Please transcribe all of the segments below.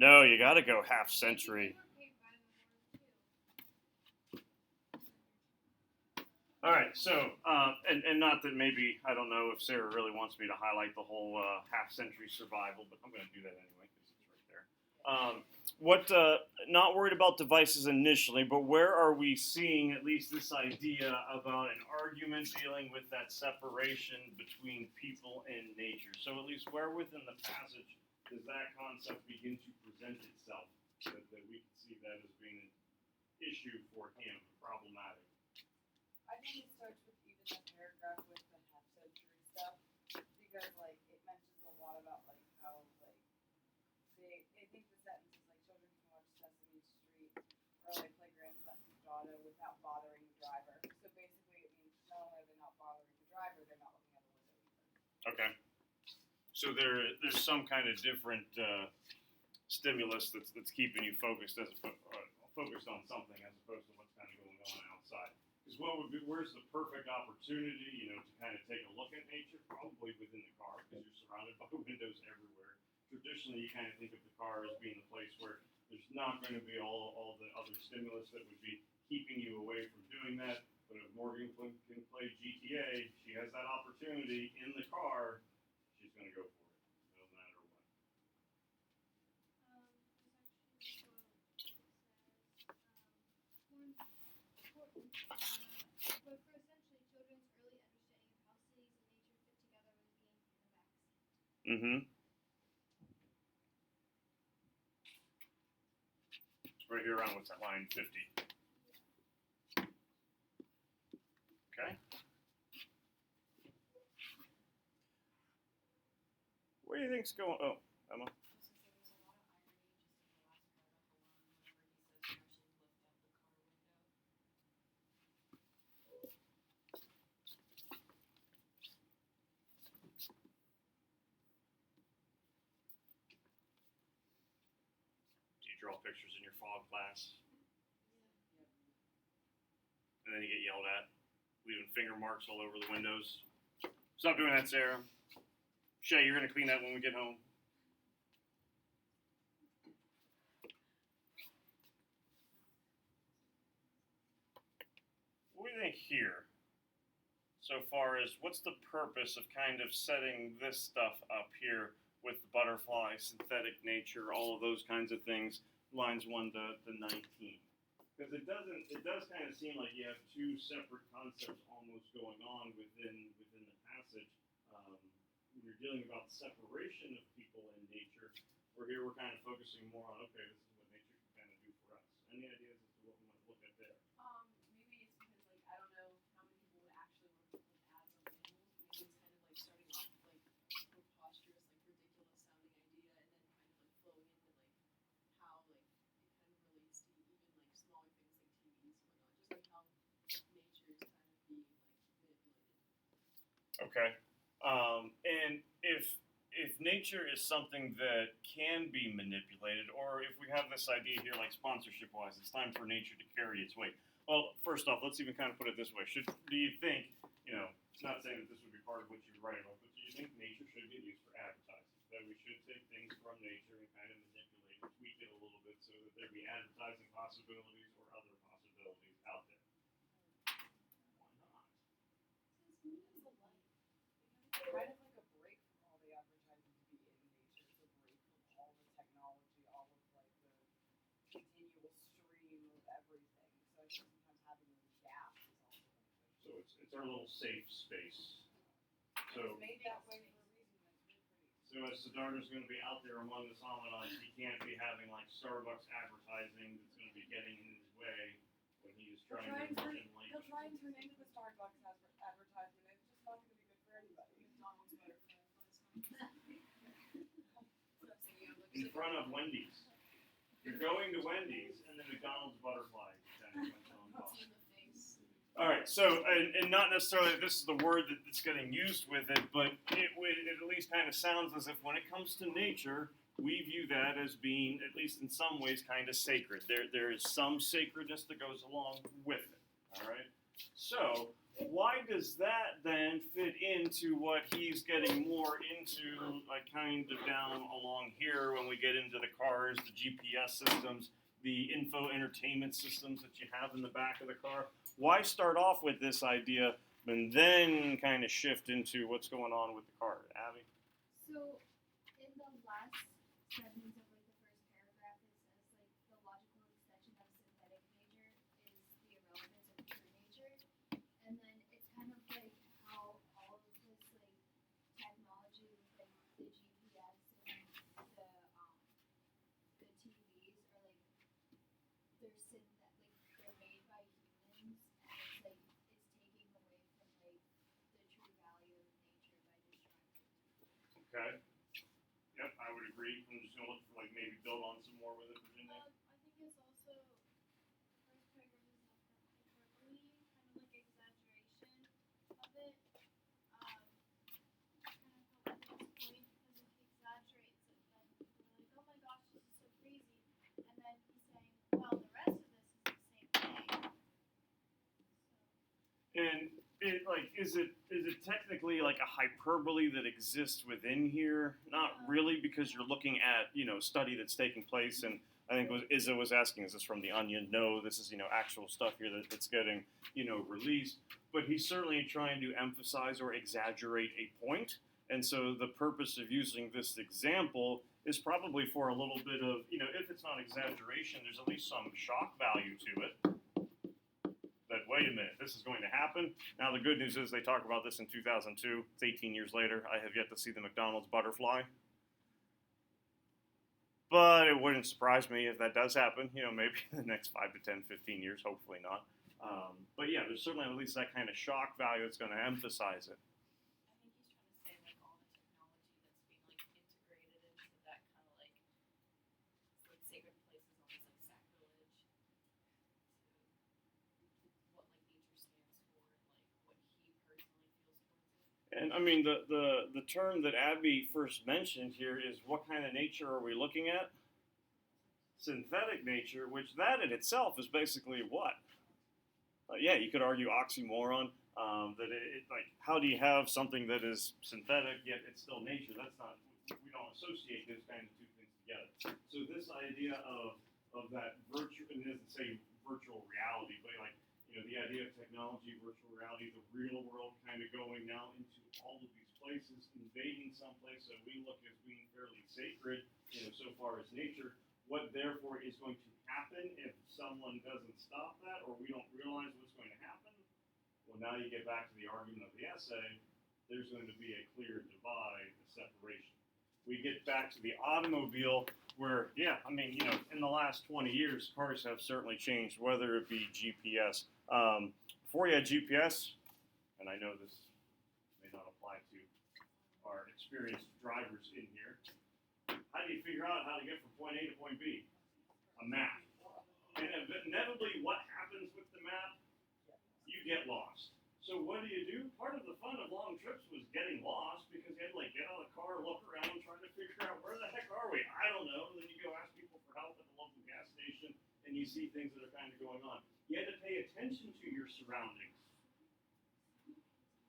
No, you got to go half century. All right, so and not that maybe I don't know if Sarah really wants me to highlight the whole half century survival, but I'm going to do that anyway because it's right there. What not worried about devices initially, but where are we seeing at least this idea about an argument dealing with that separation between people and nature? So at least where within the passage does that concept begin to present itself that we can see that as being an issue for him, problematic? I think it starts with even the paragraph with the half century stuff because like it mentions a lot about like how like I think the sentence is like children can watch Sesame Street or like play Grand Theft Auto without bothering the driver. So basically it means not only are they not bothering the driver, they're not looking out the window either. Okay. So there's some kind of different stimulus that's keeping you focused focused on something as opposed to what's kind of going on outside. Because where's the perfect opportunity, to kind of take a look at nature? Probably within the car, because you're surrounded by windows everywhere. Traditionally, you kind of think of the car as being the place where there's not going to be all the other stimulus that would be keeping you away from doing that. But if Morgan can play GTA, she has that opportunity in the car. She's going to go for it, no matter what. But for essentially children's early understanding of how cities and nature fit together was gained from the vaccine. Mm-hmm. It's right here around what's that line 50. Okay. What do you think's going? Oh, Emma. Draw pictures in your fog class, and then you get yelled at, leaving finger marks all over the windows. Stop doing that, Sarah. Shay, you're going to clean that when we get home. What do you think here? So far as what's the purpose of kind of setting this stuff up here with the butterfly, synthetic nature, all of those kinds of things? Lines 1 to 19, because it does kind of seem like you have two separate concepts almost going on within the passage. When you're dealing about separation of people and nature, where here we're kind of focusing more on this is what nature can kind of do for us. Any ideas as to what we might look at there? Maybe it's because like I don't know how many people would actually work with ads on animals. Maybe it's kind of like starting off with like preposterous, like ridiculous sounding idea, and then kind of like flowing into like how like it kind of relates to even like smaller things like TVs and whatnot, just like how nature is kind of being like manipulated. Okay, and if nature is something that can be manipulated, or if we have this idea here, like sponsorship-wise, it's time for nature to carry its weight. Well, first off, let's even kind of put it this way: do you think, it's not saying that this would be part of what you write about, but do you think nature should get used for advertising? That we should take things from nature and kind of manipulate and tweak it a little bit so that there be advertising possibilities or other possibilities out there? Why not? Since medium's a light, it's kind of like a break from all the advertising to be in nature. It's a break from all the technology, all of like the continual stream of everything. So I think sometimes having those gaps is also beneficial. So it's our little safe space. So it's made that way for a reason. That's really pretty. So as Siddhartha's going to be out there among the Solomonites, he can't be having like Starbucks advertising that's going to be getting in his way when he is trying to turn like. He'll try and turn into the Starbucks advertisement. It's just not going to be good for anybody. McDonald's butterfly. In front of Wendy's. You're going to Wendy's and the McDonald's butterfly. All right, so and not necessarily this is the word that's getting used with it, but it at least kind of sounds as if when it comes to nature, we view that as being, at least in some ways, kind of sacred. There is some sacredness that goes along with it. All right. So why does that then fit into what he's getting more into, like kind of down along here when we get into the cars, the GPS systems, the info entertainment systems that you have in the back of the car? Why start off with this idea and then kind of shift into what's going on with the car, Abby? So in the last sentence of like the first paragraph, it says like the logical extension of synthetic nature is the irrelevance of true nature, and then it's kind of like how all of this like technology with like the GPS and the TVs are like they're made by humans, and it's like it's taking away from like the true value of nature by destroying it. Okay. Yep, I would agree. I'm just gonna look for like maybe build on some more with it, Virginia. I think it's also first paragraph is hyperbole, kind of like exaggeration of it. Kind of help with this point because if he exaggerates it, then people are like, oh my gosh, this is so crazy. And then he's saying, well, the rest of this is the same thing. And it like is it technically like a hyperbole that exists within here? Not really, because you're looking at study that's taking place, and I think Izza was asking, is this from the Onion? No, this is actual stuff here that's getting released. But he's certainly trying to emphasize or exaggerate a point, and so the purpose of using this example is probably for a little bit of if it's not exaggeration, there's at least some shock value to it. That wait a minute, this is going to happen. Now the good news is they talk about this in 2002. It's 18 years later. I have yet to see the McDonald's butterfly. But it wouldn't surprise me if that does happen, maybe in the next 5 to 10, 15 years, hopefully not. But yeah, there's certainly at least that kind of shock value that's going to emphasize it. I think he's trying to say like all the technology that's being like integrated into that kind of like sacred places, almost like sacrilege to what like nature stands for and like what he personally feels towards it. And I mean, the term that Abby first mentioned here is what kind of nature are we looking at? Synthetic nature, which that in itself is basically what? Yeah, you could argue oxymoron. That it like, how do you have something that is synthetic yet it's still nature? That's not. We don't associate those kind of two things together. So this idea of that virtual, and it doesn't say virtual reality, but like the idea of technology, virtual reality, the real world kind of going now into all of these places, invading some place that we look as being fairly sacred, so far as nature. What therefore is going to happen if someone doesn't stop that, or we don't realize what's going to happen? Well, now you get back to the argument of the essay. There's going to be a clear divide, a separation. We get back to the automobile, where in the last 20 years, cars have certainly changed, whether it be GPS. Before you had GPS, and I know this may not apply to our experienced drivers in here. How do you figure out how to get from point A to point B? A map. And inevitably, what happens with the map? You get lost. So what do? Part of the fun of long trips was getting lost, because you had to get out of the car, look around, trying to figure out where the heck are we? I don't know. And then you go ask people for help at the local gas station, and you see things that are kind of going on. You had to pay attention to your surroundings.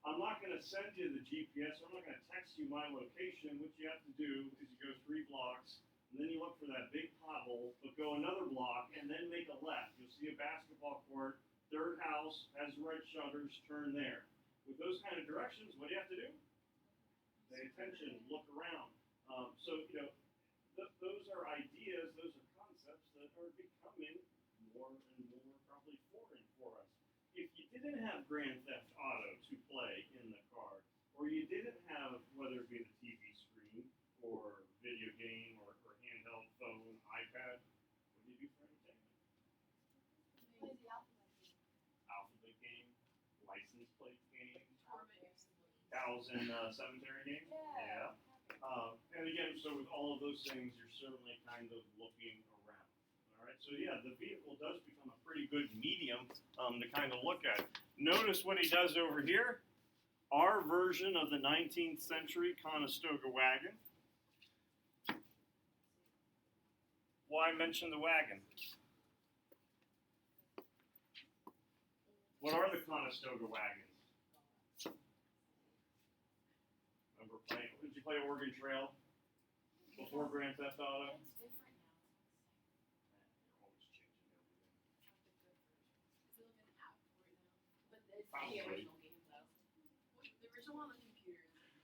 I'm not going to send you the GPS. I'm not going to text you my location. What you have to do is you go 3 blocks, and then you look for that big pothole, but go another block, and then make a left. You'll see a basketball court, 3rd house, has red shutters, turn there. With those kind of directions, what do you have to do? Pay attention, look around. Those are ideas, those are concepts that are becoming more and more probably foreign for us. If you didn't have Grand Theft Auto to play in the car, or you didn't have, whether it be the TV screen or video game or handheld phone, iPad, what do you do for entertainment? What is the alphabet game? Alphabet game, license plate game, Thousand cemetery game. Yeah. And again, so with all of those things, you're certainly kind of looking around. All right, so yeah, the vehicle does become a pretty good medium to kind of look at. Notice what he does over here. Our version of the 19th century Conestoga wagon. Why mention the wagon? What are the Conestoga wagons? play Oregon Trail before Grand Theft Auto? It's different now. They're always changing everything. It's like the good version. Is it like an app for it now? But it's Probably. the original game though. The original on the computer is like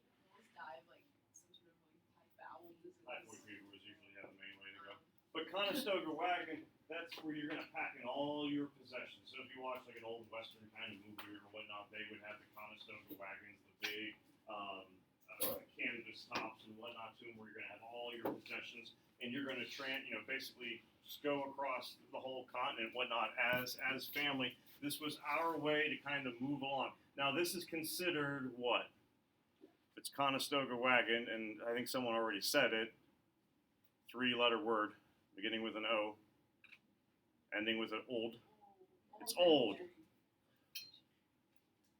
you almost die of like some sort of like high foul disease. Typhoid fever was usually the main way to go. But Conestoga Wagon, that's where you're gonna pack in all your possessions. So if you watch like an old western kind of movie or whatnot, they would have the Conestoga wagons, the big canvas tops and whatnot to them, where you're gonna have all your possessions, and you're gonna basically just go across the whole continent, whatnot, as family. This was our way to kind of move along. Now this is considered what? It's Conestoga Wagon, and I think someone already said it. 3-letter word, beginning with an O, ending with an old. It's old.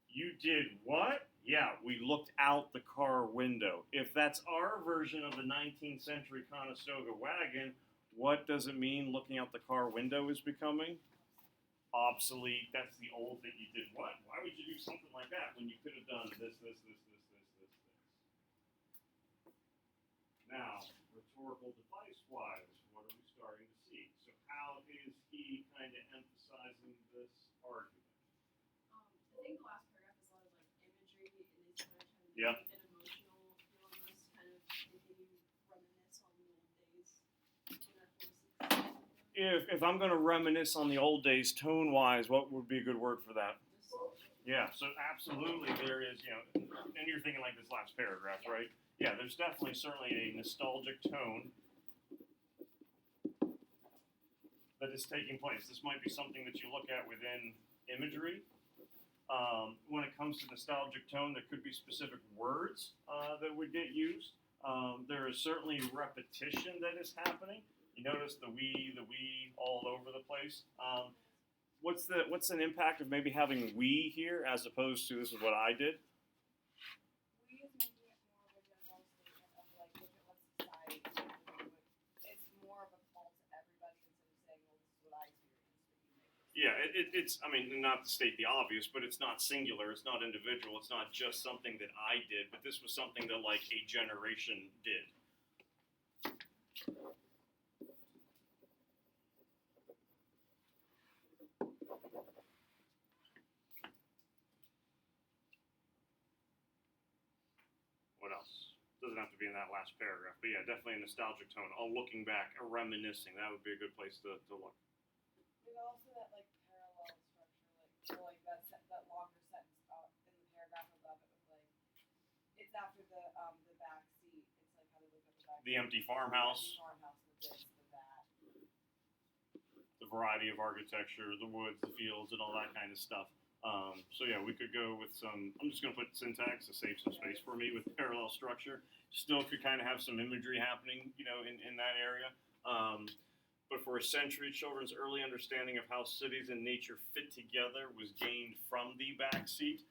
You did what? Yeah, we looked out the car window. If that's our version of the 19th century Conestoga wagon, what does it mean looking out the car window is becoming? Obsolete. That's the old that you did what? Why would you do something like that when you could have done this? Now, rhetorical device-wise, what are we starting to see? So how is he kind of emphasizing this argument? I think the last paragraph is a lot of like imagery and they start trying to Yeah. make an emotional feel almost, kind of making you reminisce on the old days when our horses. If I'm going to reminisce on the old days tone-wise, what would be a good word for that? Yeah, so absolutely there is, and you're thinking like this last paragraph, right? Yeah, there's definitely certainly a nostalgic tone that is taking place. This might be something that you look at within imagery. When it comes to nostalgic tone, there could be specific words that would get used. There is certainly repetition that is happening. You notice the we all over the place. What's an impact of maybe having we here as opposed to this is what I did? We is making it more of a general statement of like, look at what society is doing. It's more of a call to everybody instead of saying, well, this is what I experienced, but you make it. Yeah, it's, I mean, not to state the obvious, but it's not singular, it's not individual, it's not just something that I did, but this was something that, like, a generation did. What else? Doesn't have to be in that last paragraph, but yeah, definitely a nostalgic tone, a looking back, a reminiscing, that would be a good place to look. There's also that like parallel structure, like so like that longer sentence in the paragraph above it with like it's after the back seat. It's like how to look at the back. The empty farmhouse. The farmhouse, the this, the that. The variety of architecture, the woods, the fields, and all that kind of stuff. So yeah, we could go with some, I'm just going to put syntax to save some space for me with parallel structure. Still could kind of have some imagery happening, in that area. But for a century, children's early understanding of how cities and nature fit together was gained from the backseat.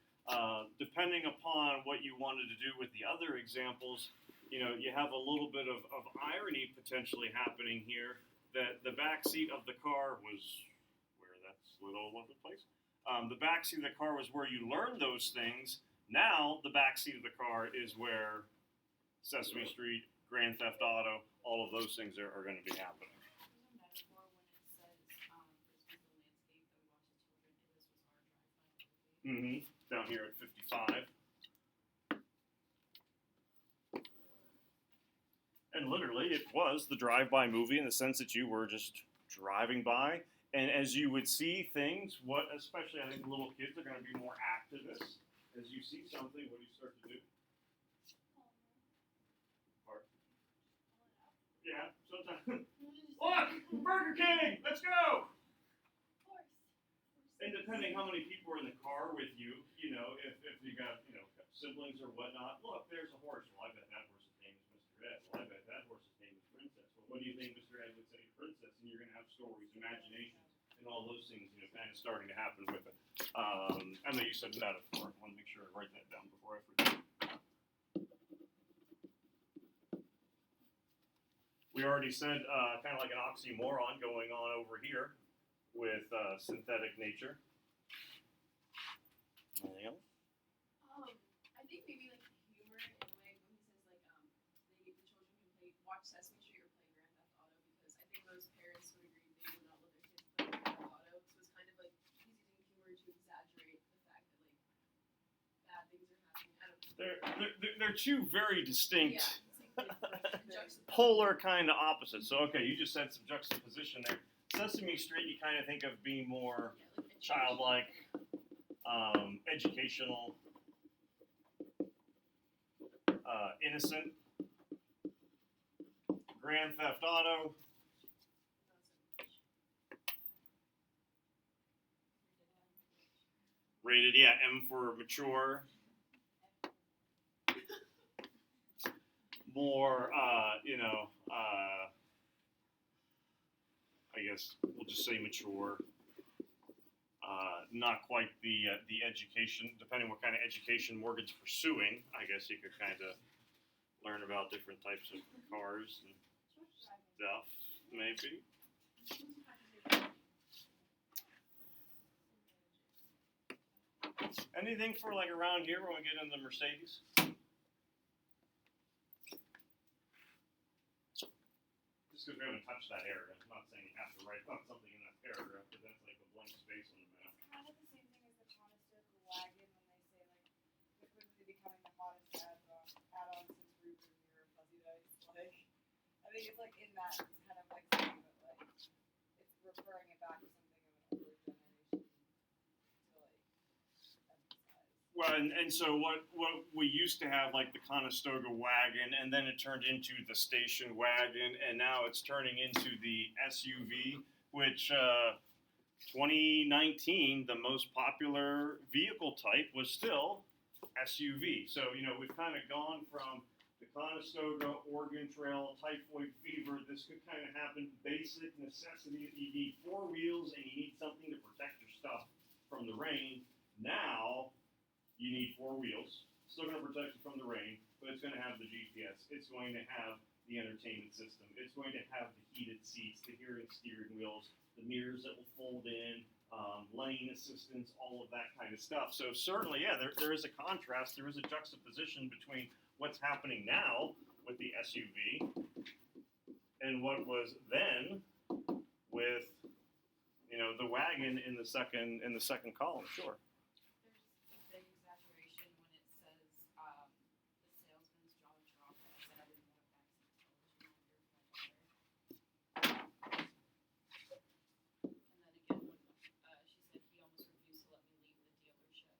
Depending upon what you wanted to do with the other examples, you have a little bit of irony potentially happening here that the backseat of the car was where that slid all over the place. The backseat of the car was where you learned those things. Now the backseat of the car is where Sesame Street, Grand Theft Auto, all of those things are going to be happening. There's a metaphor when it says this was the landscape that we watched as children, and this was our drive-by movie. Down here at 55. And literally, it was the drive-by movie in the sense that you were just driving by. And as you would see things, especially I think little kids are going to be more apt to this. As you see something, what do you start to do? Yeah, sometimes. Look! Burger King! Let's go! And depending how many people are in the car with you, if you got, siblings or whatnot, look, there's a horse. Well, I bet that horse's name is Mr. Ed. Well, I bet that horse's name is Princess. Well, what do you think Mr. Ed would say Princess? And you're going to have stories, imagination, and all those things, kind of starting to happen with it. I know you said metaphor. I want to make sure I write that down before I forget. We already said kind of like an oxymoron going on over here with synthetic nature. Anything else? I think maybe like the humor in a way when he watch Sesame Street or play Grand Theft Auto because I think most parents would agree they would not let their kids play Grand Theft Auto. So it's kind of like he's using humor to exaggerate the fact that like bad things are happening. I don't know. They're two very distinct, Yeah, it's like juxtaposed. polar kind of opposites. So okay, you just said some juxtaposition there. Sesame Street, you kind of think of being more Yeah, like childlike, educational, innocent. Grand Theft Auto, rated, yeah, M for mature. More, I guess we'll just say mature. Not quite the education, depending what kind of education Morgan's pursuing. I guess you could kind of learn about different types of cars and stuff, maybe. Anything for like around here when we get into Mercedes? Just because we haven't touched that area. I'm not saying you have to write about something in that paragraph, but that's like a blank space on the map. It's kind of the same thing as the Conestoga wagon when they say like they're quickly becoming the hottest add-on since Ruger and Mirror Fuzzy Dice. Like I think it's like in that it's kind of like saying that like it's referring it back to something of an older generation to like emphasize. Well, and so what we used to have, like the Conestoga wagon, and then it turned into the station wagon, and now it's turning into the SUV, which 2019, the most popular vehicle type was still SUV. So, we've kind of gone from the Conestoga, Oregon Trail, typhoid fever. This could kind of happen. Basic necessity. You need four wheels, and you need something to protect your stuff from the rain. Now, you need four wheels. Still going to protect you from the rain, but it's going to have the GPS. It's going to have the entertainment system. It's going to have the heated seats, the heated steering wheels, the mirrors that will fold in, lane assistance, all of that kind of stuff. So certainly, yeah, there is a contrast. There is a juxtaposition between what's happening now with the SUV and what was then with, the wagon in the second column. Sure. There's a big exaggeration when it says the salesman's jaw dropped and I said I didn't want a backseat television monitor for my daughter. And then again when she said he almost refused to let me leave the dealership.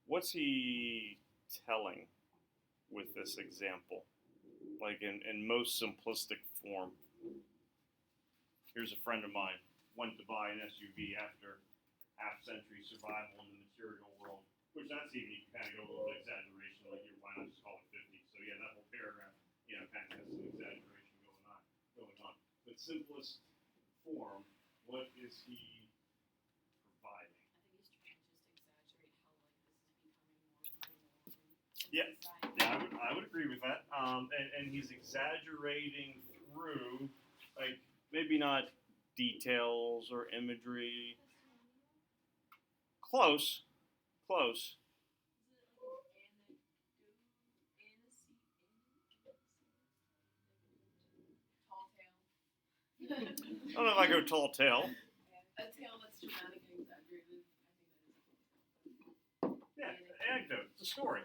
What's he telling with this example? Like in most simplistic form. Here's a friend of mine, went to buy an SUV after half-century survival in the material world, which that's even, you can kind of go a little bit exaggeration, like why not just call it 50? So yeah, that whole paragraph, kind of has some exaggeration going on. But simplest form, what is he providing? I think he's trying to just exaggerate how like this is becoming more of the norm. Yeah. Yeah, I would agree with that. And he's exaggerating through, like, maybe not details or imagery. Close. Tall tale. I don't know if I go tall tale. A tale that's dramatic and exaggerated. I think that is a tall tale. Yeah, anecdote. It's a story.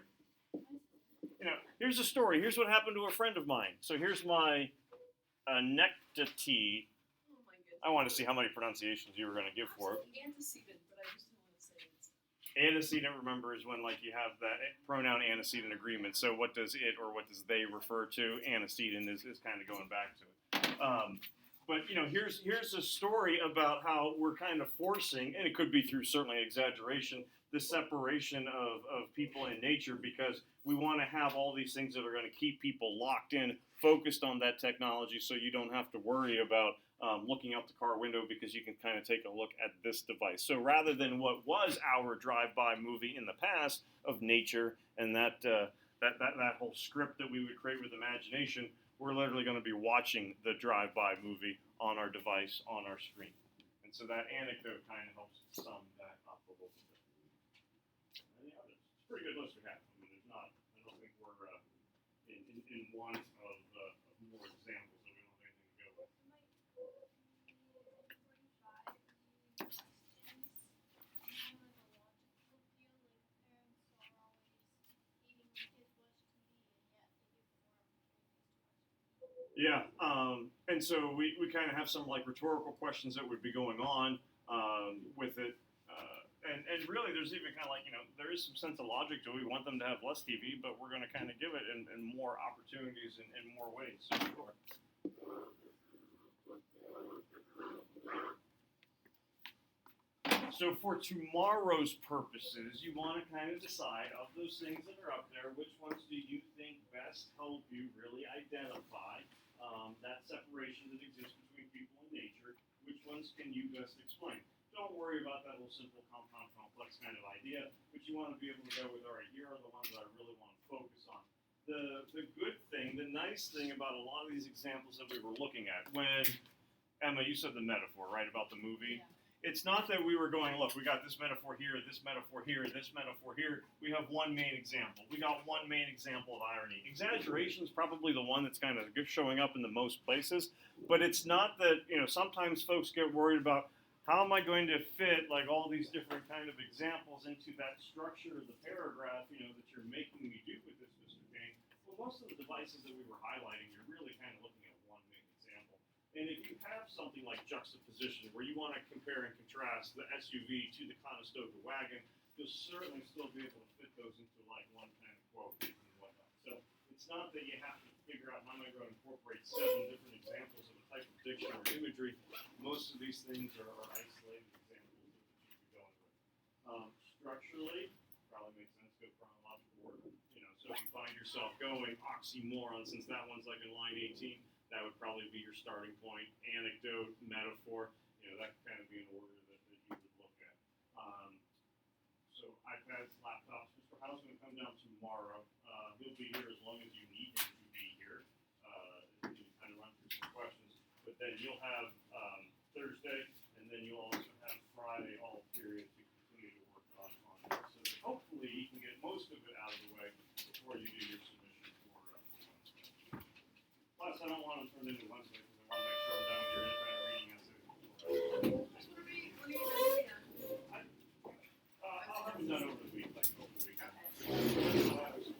Here's a story. Here's what happened to a friend of mine. So here's my anecdote. Oh my goodness. I want to see how many pronunciations you were going to give for it. Antecedent, but I just don't want to say it. Antecedent, remember, is when you have that pronoun antecedent agreement. So what does it or what does they refer to? Antecedent is kind of going back to it. But here's a story about how we're kind of forcing, and it could be through certainly exaggeration, the separation of people and nature, because we want to have all these things that are going to keep people locked in, focused on that technology, so you don't have to worry about looking out the car window because you can kind of take a look at this device. So rather than what was our drive-by movie in the past of nature and that whole script that we would create with imagination, we're literally going to be watching the drive-by movie on our device, on our screen. And so that anecdote kind of helps sum that up a little bit. Any others? pretty good list we have. I mean, there's not, I don't think we're in want of more examples that we don't have anything to go with. It might be 45 questions, kind of like a logical feel, like parents are always eating their kids' watch TV, and yet they give more opportunities to watch TV. Yeah, and so we kind of have some like rhetorical questions that would be going on with it. And really, there's even kind of like, there is some sense of logic to it. We want them to have less TV, but we're going to kind of give it in more opportunities in more ways. So, sure. So for tomorrow's purposes, you want to kind of decide of those things that are up there, which ones do you think best help you really identify that separation that exists between people and nature? Which ones can you best explain? Don't worry about that little simple compound complex kind of idea, but you want to be able to go with, all right, here are the ones that I really want to focus on. The good thing, the nice thing about a lot of these examples that we were looking at, when, Emma, you said the metaphor, right, about the movie? Yeah. It's not that we were going, look, we got this metaphor here, this metaphor here, this metaphor here. We have one main example. We got one main example of irony. Exaggeration is probably the one that's kind of showing up in the most places, but it's not that, sometimes folks get worried about, how am I going to fit like all these different kind of examples into that structure of the paragraph, that you're making me do with this, Mr. Kane? Well, most of the devices that we were highlighting, you're really kind of looking at one main example. And if you have something like juxtaposition, where you want to compare and contrast the SUV to the Conestoga wagon, you'll certainly still be able to fit those into like one kind of quote and whatnot. So it's not that you have to figure out how am I going to incorporate 7 different examples of a type of diction or imagery. Most of these things are isolated examples that you could be going with. Structurally, probably makes sense to go chronological order. So if you find yourself going oxymoron, since that one's like in line 18, that would probably be your starting point. Anecdote, metaphor, that could kind of be an order that you would look at. So iPads, laptops, Mr. Howe's going to come down tomorrow. He'll be here as long as you need him to be here. You kind of run through some questions. But then you'll have Thursday, and then you'll also have Friday all period to continue to work on this. So that hopefully you can get most of it out of the way before you do your submission for Wednesday. Plus, I don't want to turn into Wednesday because I want to make sure I'm done with your independent reading essay. What are you doing? I'll have them done over the week, like over the weekend. Okay. I'll have some